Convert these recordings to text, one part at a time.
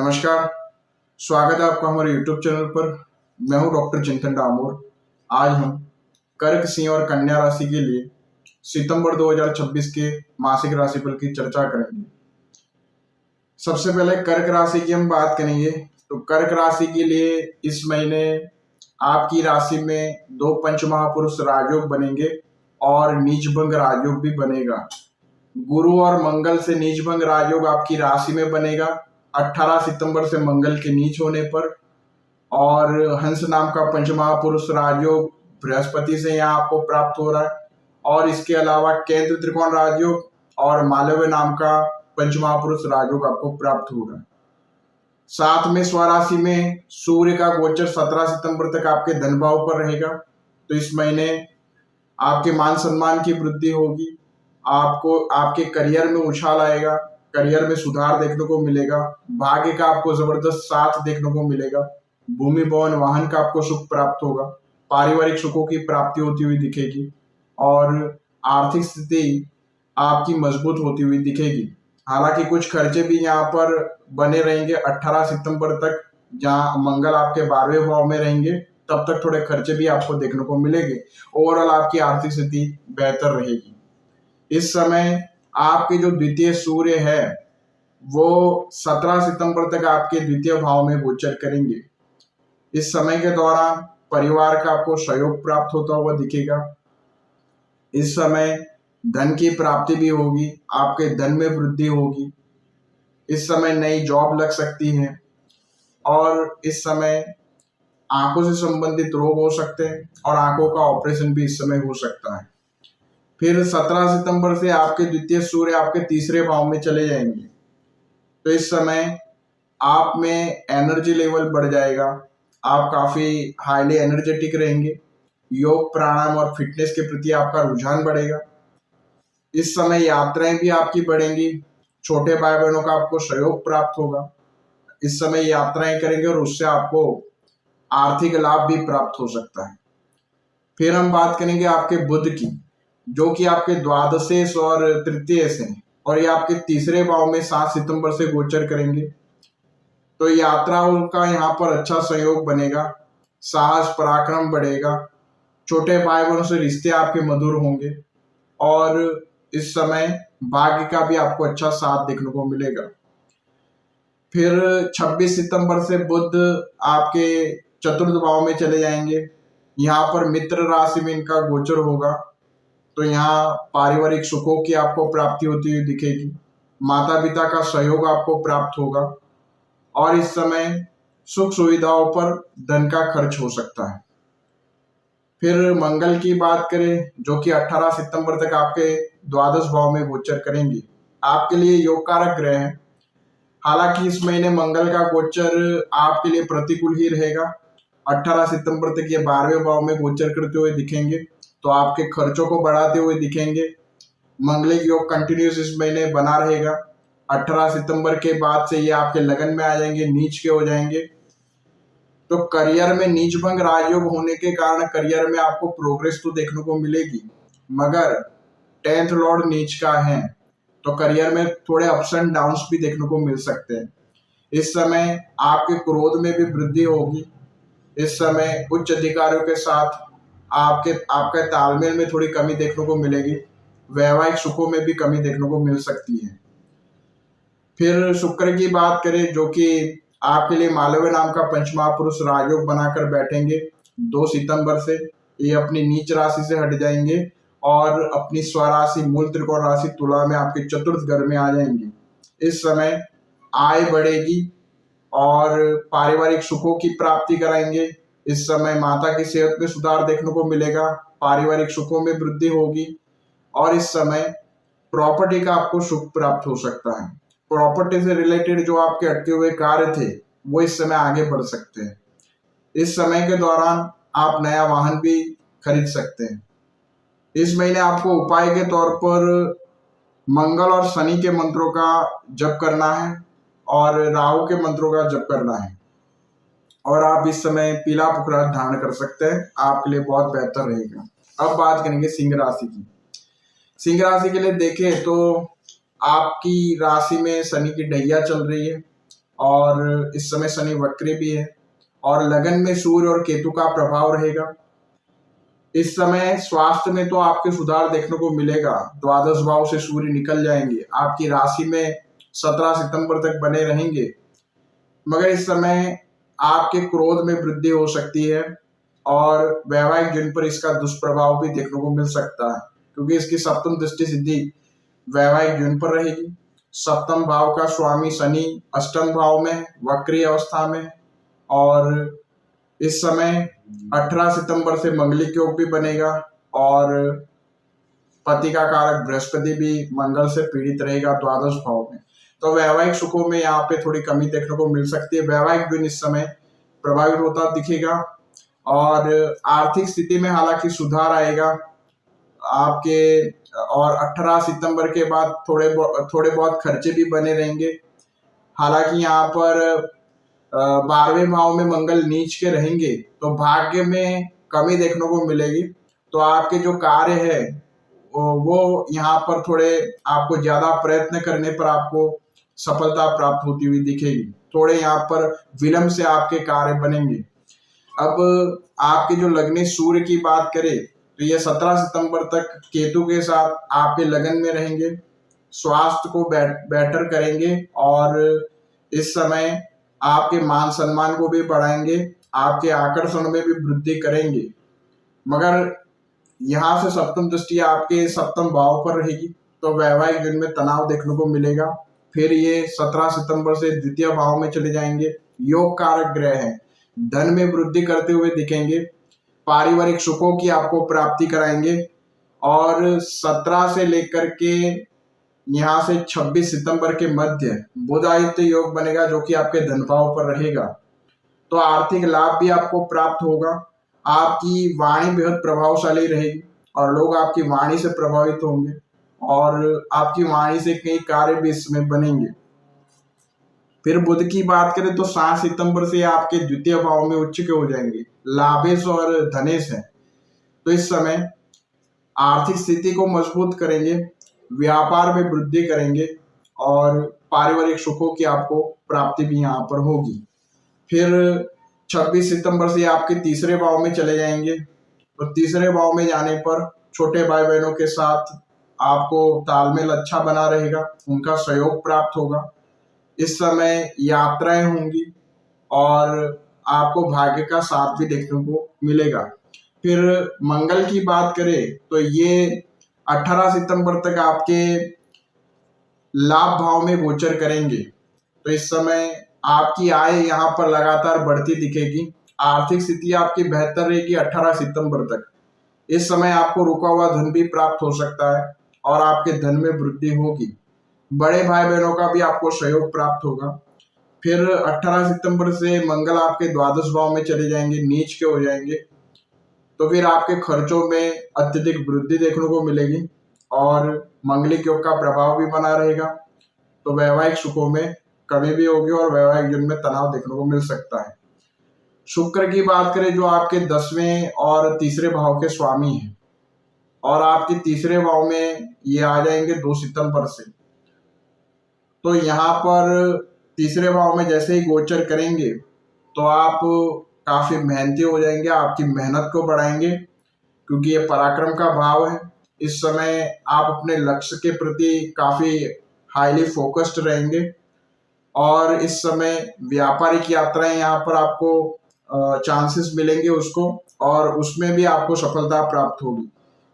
नमस्कार, स्वागत है आपका हमारे यूट्यूब चैनल पर। मैं हूं डॉक्टर चिंतन डामोर। आज हम कर्क, सिंह और कन्या राशि के लिए सितंबर 2026 के मासिक राशिफल की चर्चा करेंगे। सबसे पहले कर्क राशि की हम बात करेंगे। तो कर्क राशि के लिए इस महीने आपकी राशि में दो पंच महापुरुष राजयोग बनेंगे और नीचभंग राजयोग भी बनेगा। गुरु और मंगल से नीचभंग राजयोग आपकी राशि में बनेगा 18 सितंबर से मंगल के नीच होने पर, और हंस नाम का पंचमहापुरुष राजयोग बृहस्पति से यहाँ आपको प्राप्त हो रहा है। और इसके अलावा केंद्र त्रिकोण राजयोग और मालव्य नाम का पंचमहापुरुष राजयोग आपको प्राप्त हो रहा है। साथ में स्वराशि में सूर्य का गोचर 17 सितंबर तक आपके धन भाव पर रहेगा। तो इस महीने आपके मान सम्मान की वृद्धि होगी, आपको आपके करियर में उछाल आएगा, करियर में सुधार देखने को मिलेगा, भाग्य का आपको जबरदस्त साथ देखने को मिलेगा, भूमि भवन वाहन का आपको सुख प्राप्त होगा, पारिवारिक सुखों की प्राप्ति होती हुई दिखेगी और आर्थिक स्थिति आपकी मजबूत होती हुई दिखेगी। हालांकि कुछ खर्चे भी यहाँ पर बने रहेंगे 18 सितंबर तक, जहाँ मंगल आपके 12वें भाव में रहेंगे, तब तक थोड़े खर्चे भी आपको देखने को मिलेंगे। ओवरऑल आपकी आर्थिक स्थिति बेहतर रहेगी। इस समय आपके जो द्वितीय सूर्य है वो 17 सितंबर तक आपके द्वितीय भाव में गोचर करेंगे। इस समय के दौरान परिवार का आपको सहयोग प्राप्त होता हुआ दिखेगा। इस समय धन की प्राप्ति भी होगी, आपके धन में वृद्धि होगी। इस समय नई जॉब लग सकती है और इस समय आंखों से संबंधित रोग हो सकते हैं और आंखों का ऑपरेशन भी इस समय हो सकता है। फिर 17 सितंबर से आपके द्वितीय सूर्य आपके तीसरे भाव में चले जाएंगे। तो इस समय आप में एनर्जी लेवल बढ़ जाएगा, आप काफी हाईली एनर्जेटिक रहेंगे। योग, प्राणायाम और फिटनेस के प्रति आपका रुझान बढ़ेगा। इस समय यात्राएं भी आपकी बढ़ेंगी, छोटे भाई बहनों का आपको सहयोग प्राप्त होगा। इस समय यात्राएं करेंगे और उससे आपको आर्थिक लाभ भी प्राप्त हो सकता है। फिर हम बात करेंगे आपके बुध की, जो कि आपके द्वादशेश और तृतीय से, और ये आपके तीसरे भाव में 7 सितंबर से गोचर करेंगे। तो यात्राओं का यहाँ पर अच्छा सहयोग बनेगा, साहस पराक्रम बढ़ेगा, छोटे भाई बहनों से रिश्ते आपके मधुर होंगे और इस समय भाग्य का भी आपको अच्छा साथ देखने को मिलेगा। फिर 26 सितंबर से बुध आपके चतुर्थ भाव में चले जाएंगे। यहाँ पर मित्र राशि में इनका गोचर होगा। तो यहाँ पारिवारिक सुखों की आपको प्राप्ति होती हुई दिखेगी, माता पिता का सहयोग आपको प्राप्त होगा और इस समय सुख सुविधाओं पर धन का खर्च हो सकता है। फिर मंगल की बात करें, जो कि 18 सितंबर तक आपके द्वादश भाव में गोचर करेंगे, आपके लिए योग कारक ग्रह है। हालांकि इस महीने मंगल का गोचर आपके लिए प्रतिकूल ही रहेगा। 18 सितंबर तक ये 12वें भाव में गोचर करते हुए दिखेंगे, तो आपके खर्चों को बढ़ाते हुए दिखेंगे। मंगलिक योग कंटिन्यूस इस महीने बना रहेगा। 18 सितंबर के बाद से ये आपके लगन में आ जाएंगे, नीच के हो जाएंगे। तो करियर में नीचभंग राजयोग होने के कारण करियर में आपको प्रोग्रेस तो देखने को मिलेगी, मगर 10th लॉर्ड नीच का है, तो करियर में थोड़े अप्स एंड डाउन्स भी देखने को मिल सकते हैं। इस समय आपके क्रोध में भी वृद्धि होगी। इस समय उच्च अधिकारियों के साथ आपके तालमेल में थोड़ी कमी देखने को मिलेगी। वैवाहिक सुखों में भी कमी देखने को मिल सकती है। फिर शुक्र की बात करें, जो कि आपके लिए मालव्य नाम का पंचमहापुरुष राजयोग बनाकर बैठेंगे 2 सितंबर से। ये अपनी नीच राशि से हट जाएंगे और अपनी स्वराशि मूल त्रिकोण राशि तुला में आपके चतुर्थ घर में आ जाएंगे। इस समय आय बढ़ेगी और पारिवारिक सुखों की प्राप्ति कराएंगे। इस समय माता की सेहत में सुधार देखने को मिलेगा, पारिवारिक सुखों में वृद्धि होगी और इस समय प्रॉपर्टी का आपको सुख प्राप्त हो सकता है। प्रॉपर्टी से रिलेटेड जो आपके अटके हुए कार्य थे वो इस समय आगे बढ़ सकते हैं। इस समय के दौरान आप नया वाहन भी खरीद सकते हैं। इस महीने आपको उपाय के तौर पर मंगल और शनि के मंत्रों का जप करना है और राहु के मंत्रों का जप करना है, और आप इस समय पीला पुखराज धारण कर सकते हैं, आपके लिए बहुत बेहतर रहेगा। अब बात करेंगे सिंह राशि की। सिंह राशि के लिए देखें तो आपकी राशि में शनि की ढैया चल रही है और इस समय शनि वक्री भी है और लगन में सूर्य और केतु का प्रभाव रहेगा। इस समय स्वास्थ्य में तो आपके सुधार देखने को मिलेगा। द्वादश भाव से सूर्य निकल जाएंगे, आपकी राशि में 17 सितंबर तक बने रहेंगे। मगर इस समय आपके क्रोध में वृद्धि हो सकती है और वैवाहिक जीवन पर इसका दुष्प्रभाव भी देखने को मिल सकता है, क्योंकि इसकी सप्तम दृष्टि सिद्धि वैवाहिक जीवन पर रहेगी। सप्तम भाव का स्वामी शनि अष्टम भाव में वक्री अवस्था में, और इस समय 18 सितंबर से मंगलिक योग भी बनेगा और पति का कारक बृहस्पति भी मंगल से पीड़ित रहेगा द्वादश भाव में। तो वैवाहिक सुखों में यहाँ पे थोड़ी कमी देखने को मिल सकती है। वैवाहिक दिन इस समय प्रभावित होता दिखेगा और आर्थिक स्थिति में हालांकि सुधार आएगा आपके, और 18 सितंबर के बाद थोड़े बहुत खर्चे भी बने रहेंगे। हालांकि यहाँ पर 12वें भाव में मंगल नीच के रहेंगे तो भाग्य में कमी देखने को मिलेगी। तो आपके जो कार्य है वो यहाँ पर थोड़े आपको ज्यादा प्रयत्न करने पर आपको सफलता प्राप्त होती हुई दिखेगी। थोड़े यहाँ पर विलंब से आपके कार्य बनेंगे। अब आपके जो लग्न सूर्य की बात करें तो ये 17 सितंबर तक केतु के साथ आपके लगन में रहेंगे, स्वास्थ्य को बेटर करेंगे और इस समय आपके मान सम्मान को भी बढ़ाएंगे, आपके आकर्षण में भी वृद्धि करेंगे। मगर यहाँ से सप्तम दृष्टि आपके सप्तम भाव पर रहेगी तो वैवाहिक जीवन में तनाव देखने को मिलेगा। फिर ये 17 सितंबर से द्वितीय भाव में चले जाएंगे। योग कारक ग्रह हैं, धन में वृद्धि करते हुए दिखेंगे, पारिवारिक सुखों की आपको प्राप्ति कराएंगे और 17 से लेकर के यहाँ से 26 सितंबर के मध्य बुधादित्य योग बनेगा जो कि आपके धन भाव पर रहेगा। तो आर्थिक लाभ भी आपको प्राप्त होगा। आपकी वाणी बेहद प्रभावशाली रहेगी और लोग आपकी वाणी से प्रभावित होंगे और आपकी वाणी से कई कार्य भी इसमें बनेंगे। फिर बुध की बात करें तो 7 सितंबर से आपके द्वितीय भाव में उच्च के हो जाएंगे, लाभेश और धनेश है। तो इस समय आर्थिक स्थिति को मजबूत करेंगे, व्यापार में वृद्धि करेंगे और पारिवारिक सुखों की आपको प्राप्ति भी यहाँ पर होगी। फिर 26 सितंबर से आपके तीसरे भाव में चले जाएंगे। तो तीसरे भाव में जाने पर छोटे भाई बहनों के साथ आपको तालमेल अच्छा बना रहेगा, उनका सहयोग प्राप्त होगा। इस समय यात्राएं होंगी और आपको भाग्य का साथ भी देखने को मिलेगा। फिर मंगल की बात करें तो ये 18 सितंबर तक आपके लाभ भाव में गोचर करेंगे। तो इस समय आपकी आय यहाँ पर लगातार बढ़ती दिखेगी, आर्थिक स्थिति आपकी बेहतर रहेगी 18 सितंबर तक। इस समय आपको रुका हुआ धन भी प्राप्त हो सकता है और आपके धन में वृद्धि होगी। बड़े भाई बहनों का भी आपको सहयोग प्राप्त होगा। फिर 18 सितंबर से मंगल आपके द्वादश भाव में चले जाएंगे, नीच के हो जाएंगे। तो फिर आपके खर्चों में अत्यधिक वृद्धि देखने को मिलेगी और मंगलिक योग का प्रभाव भी बना रहेगा। तो वैवाहिक सुखों में कमी भी होगी और वैवाहिक जीवन में तनाव देखने को मिल सकता है। शुक्र की बात करें जो आपके 10वें और तीसरे भाव के स्वामी हैं और आपके तीसरे भाव में ये आ जाएंगे 2 सितंबर से। तो यहाँ पर तीसरे भाव में जैसे ही गोचर करेंगे तो आप काफी मेहनती हो जाएंगे, आपकी मेहनत को बढ़ाएंगे क्योंकि ये पराक्रम का भाव है। इस समय आप अपने लक्ष्य के प्रति काफी हाईली फोकस्ड रहेंगे और इस समय व्यापारिक यात्राएं यहाँ पर आपको चांसेस मिलेंगे उसको, और उसमें भी आपको सफलता प्राप्त होगी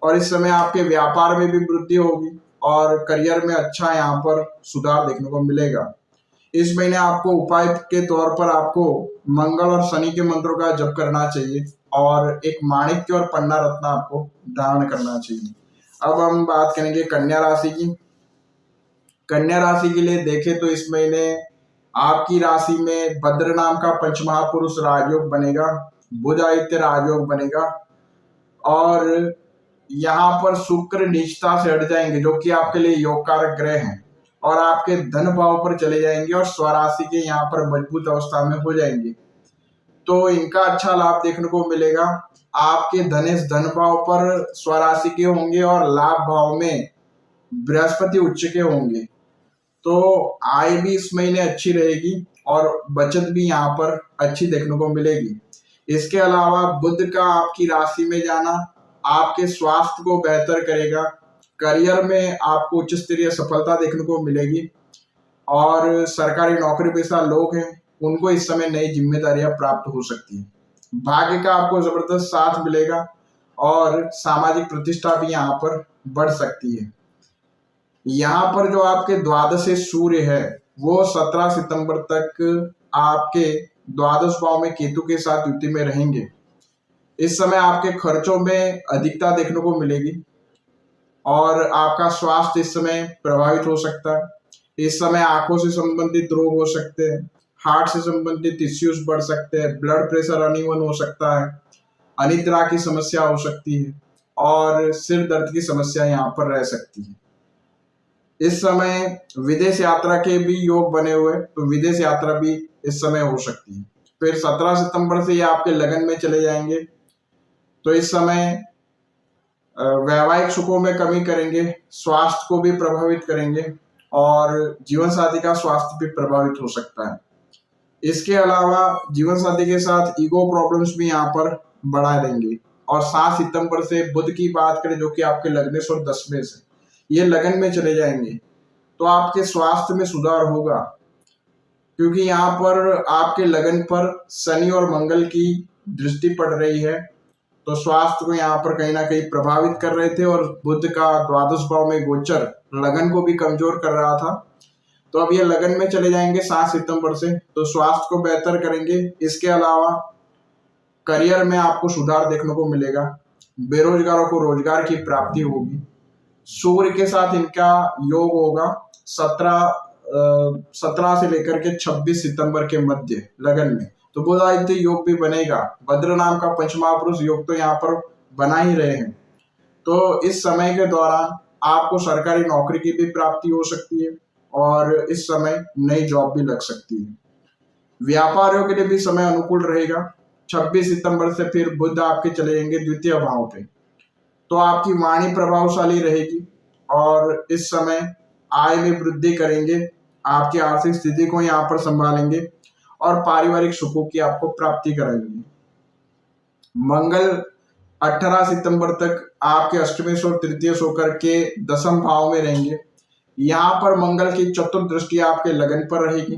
और इस समय आपके व्यापार में भी वृद्धि होगी और करियर में अच्छा यहाँ पर सुधार देखने को मिलेगा। इस महीने आपको उपाय के तौर पर आपको मंगल और शनि के मंत्रों का जप करना चाहिए और एक माणिक्य और पन्ना रत्न आपको धारण करना चाहिए। अब हम बात करेंगे कन्या राशि की। कन्या राशि के लिए देखें तो इस महीने आपकी राशि में भद्र नाम का पंचमहापुरुष राजयोग बनेगा, बुध आदित्य राजयोग बनेगा और यहाँ पर शुक्र नीचता से हट जाएंगे जो कि आपके लिए योग कारक ग्रह हैं और आपके धन भाव पर चले जाएंगे और स्वराशि के यहाँ पर मजबूत अवस्था में हो जाएंगे। तो इनका अच्छा लाभ देखने को मिलेगा। आपके धनेश धन भाव पर स्वराशि के होंगे और लाभ भाव में बृहस्पति उच्च के होंगे। तो आय भी इस महीने अच्छी रहेगी और बचत भी यहाँ पर अच्छी देखने को मिलेगी। इसके अलावा बुध का आपकी राशि में जाना आपके स्वास्थ्य को बेहतर करेगा। करियर में आपको उच्च स्तरीय सफलता देखने को मिलेगी और सरकारी नौकरी पेशा लोग हैं उनको इस समय नई जिम्मेदारियां प्राप्त हो सकती है। भाग्य का आपको जबरदस्त साथ मिलेगा और सामाजिक प्रतिष्ठा भी यहाँ पर बढ़ सकती है। यहाँ पर जो आपके द्वादश सूर्य है वो 17 सितंबर तक आपके द्वादश भाव में केतु के साथ युति में रहेंगे। इस समय आपके खर्चों में अधिकता देखने को मिलेगी और आपका स्वास्थ्य इस समय प्रभावित हो सकता है। इस समय आंखों से संबंधित रोग हो सकते हैं, हार्ट से संबंधित इश्यूज बढ़ सकते हैं, ब्लड प्रेशर अनइवन हो सकता है, अनिद्रा की समस्या हो सकती है और सिर दर्द की समस्या यहाँ पर रह सकती है। इस समय विदेश यात्रा के भी योग बने हुए, तो विदेश यात्रा भी इस समय हो सकती है। फिर 17 सितंबर से ये आपके लगन में चले जाएंगे, तो इस समय वैवाहिक सुखों में कमी करेंगे, स्वास्थ्य को भी प्रभावित करेंगे और जीवन साथी का स्वास्थ्य भी प्रभावित हो सकता है। इसके अलावा जीवन साथी के साथ ईगो प्रॉब्लम्स भी यहाँ पर बढ़ा देंगे। और 7 सितंबर से बुध की बात करें जो कि आपके लग्नेश और दशमें से ये लगन में चले जाएंगे, तो आपके स्वास्थ्य में सुधार होगा, क्योंकि यहाँ पर आपके लगन पर शनि और मंगल की दृष्टि पड़ रही है, तो स्वास्थ्य को यहाँ पर कहीं ना कहीं प्रभावित कर रहे थे और बुध का द्वादश भाव में गोचर लगन को भी कमजोर कर रहा था। तो अब ये लगन में चले जाएंगे 7 सितंबर से, तो स्वास्थ्य को बेहतर करेंगे। इसके अलावा करियर में आपको सुधार देखने को मिलेगा, बेरोजगारों को रोजगार की प्राप्ति होगी। सूर्य के साथ इनका योग होगा 17 से लेकर के 26 सितंबर के मध्य लगन में, तो बुधादित्य योग भी बनेगा। भद्र नाम का पंचमहापुरुष योग तो यहाँ पर बना ही रहे हैं, तो इस समय के दौरान आपको सरकारी नौकरी की भी प्राप्ति हो सकती है और इस समय नई जॉब भी लग सकती है। व्यापारियों के लिए भी समय अनुकूल रहेगा। 26 सितंबर से फिर बुध आपके चले जाएंगे द्वितीय भाव पे, तो आपकी वाणी प्रभावशाली रहेगी और इस समय आय में वृद्धि करेंगे, आपकी आर्थिक स्थिति को यहाँ पर संभालेंगे और पारिवारिक सुखों की आपको प्राप्ति कराएंगे। मंगल 18 सितंबर तक आपके अष्टमेश और तृतीय होकर के दशम भाव में रहेंगे। यहाँ पर मंगल की चतुर्दृष्टि आपके लगन पर रहेगी,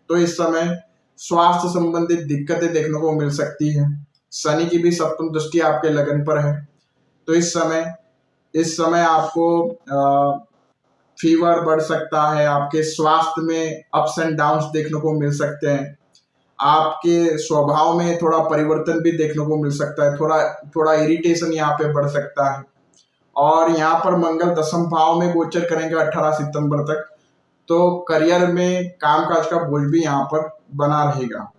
तो इस समय स्वास्थ्य संबंधित दिक्कतें देखने को मिल सकती है। शनि की भी सप्तम दृष्टि आपके लगन पर है, तो इस समय आपको फीवर बढ़ सकता है, आपके स्वास्थ्य में अप्स एंड डाउन्स देखने को मिल सकते हैं, आपके स्वभाव में थोड़ा परिवर्तन भी देखने को मिल सकता है, थोड़ा इरिटेशन यहाँ पे बढ़ सकता है। और यहाँ पर मंगल दशम भाव में गोचर करेंगे 18 सितंबर तक, तो करियर में कामकाज का बोझ भी यहाँ पर बना रहेगा।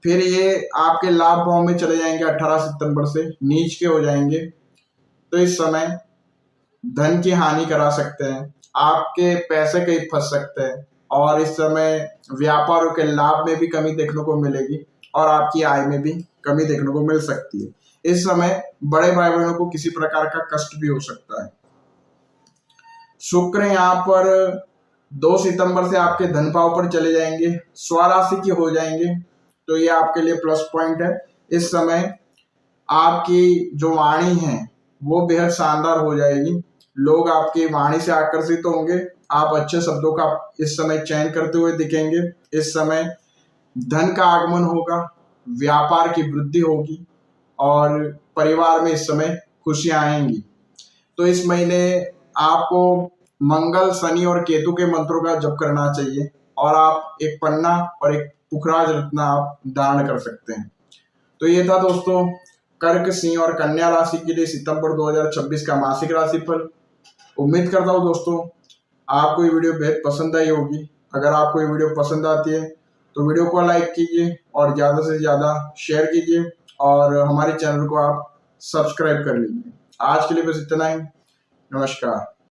फिर ये आपके लाभ भाव में चले जाएंगे 18 सितंबर से, नीच के हो जाएंगे, तो इस समय धन की हानि करा सकते हैं, आपके पैसे कहीं फंस सकते हैं और इस समय व्यापारों के लाभ में भी कमी देखने को मिलेगी और आपकी आय में भी कमी देखने को मिल सकती है। इस समय बड़े भाई बहनों को किसी प्रकार का कष्ट भी हो सकता है। शुक्र यहाँ पर 2 सितंबर से आपके धन भाव पर चले जाएंगे, स्वराशि की हो जाएंगे, तो ये आपके लिए प्लस पॉइंट है। इस समय आपकी जो वाणी है वो बेहद शानदार हो जाएगी, लोग आपकी वाणी से आकर्षित होंगे, आप अच्छे शब्दों का इस समय चयन करते हुए दिखेंगे। इस समय धन का आगमन होगा, व्यापार की वृद्धि होगी और परिवार में इस समय खुशियां आएंगी। तो इस महीने आपको मंगल, शनि और केतु के मंत्रों का जप करना चाहिए और आप एक पन्ना और एक पुखराज रत्न आप दान कर सकते हैं। तो ये था दोस्तों कर्क, सिंह और कन्या राशि के लिए सितंबर 2026 का मासिक राशिफल। उम्मीद करता हूँ दोस्तों आपको ये वीडियो बेहद पसंद आई होगी। अगर आपको ये वीडियो पसंद आती है तो वीडियो को लाइक कीजिए और ज़्यादा से ज़्यादा शेयर कीजिए और हमारे चैनल को आप सब्सक्राइब कर लीजिए। आज के लिए बस इतना ही। नमस्कार।